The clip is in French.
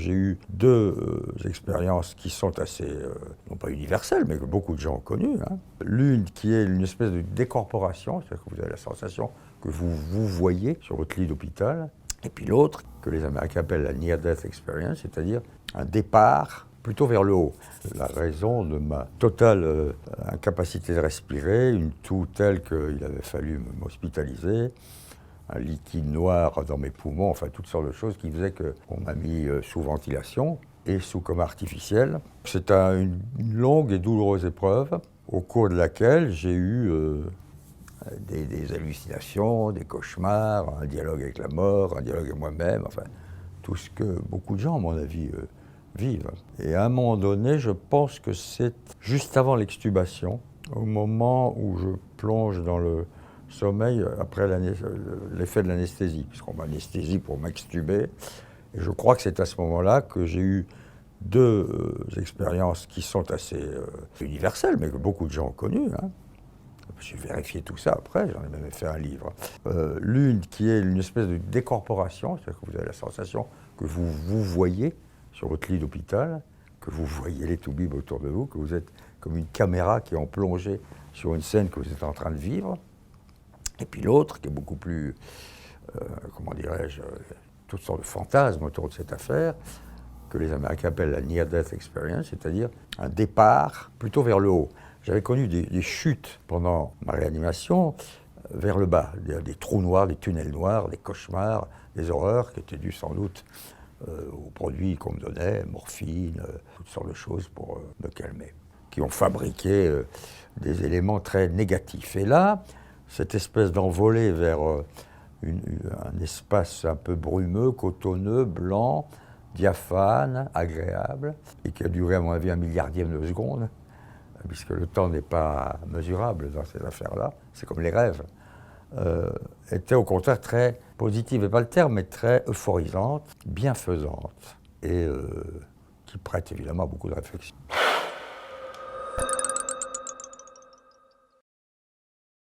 J'ai eu deux expériences qui sont assez, non pas universelles, mais que beaucoup de gens ont connues. L'une qui est une espèce de décorporation, c'est-à-dire que vous avez la sensation que vous vous voyez sur votre lit d'hôpital. Et puis l'autre, que les Américains appellent la near-death experience, c'est-à-dire un départ plutôt vers le haut. La raison de ma totale incapacité de respirer, une toux telle qu'il avait fallu m'hospitaliser, un liquide noir dans mes poumons, enfin toutes sortes de choses qui faisaient qu'on m'a mis sous ventilation et sous coma artificiel. C'est une longue et douloureuse épreuve au cours de laquelle j'ai eu des hallucinations, des cauchemars, un dialogue avec la mort, un dialogue avec moi-même, enfin tout ce que beaucoup de gens, à mon avis, vivent. Et à un moment donné, je pense que c'est juste avant l'extubation, au moment où je plonge dans le sommeil après l'effet de l'anesthésie, puisqu'on m'anesthésie pour m'extuber. Et je crois que c'est à ce moment-là que j'ai eu deux expériences qui sont assez universelles, mais que beaucoup de gens ont connues. J'ai vérifié tout ça après, j'en ai même fait un livre. L'une qui est une espèce de décorporation, c'est-à-dire que vous avez la sensation que vous vous voyez sur votre lit d'hôpital, que vous voyez les toubibs autour de vous, que vous êtes comme une caméra qui est en plongée sur une scène que vous êtes en train de vivre. Et puis l'autre, qui est beaucoup plus, comment dirais-je, toutes sortes de fantasmes autour de cette affaire, que les Américains appellent la near-death experience, c'est-à-dire un départ plutôt vers le haut. J'avais connu des chutes pendant ma réanimation vers le bas, des trous noirs, des tunnels noirs, des cauchemars, des horreurs qui étaient dues sans doute aux produits qu'on me donnait, morphine, toutes sortes de choses pour me calmer, qui ont fabriqué des éléments très négatifs. Et là, cette espèce d'envolée vers un espace un peu brumeux, cotonneux, blanc, diaphane, agréable, et qui a duré à mon avis 1/1000e de seconde, puisque le temps n'est pas mesurable dans ces affaires-là, c'est comme les rêves, était au contraire très positive, et pas le terme, mais très euphorisante, bienfaisante, et qui prête évidemment à beaucoup de réflexion.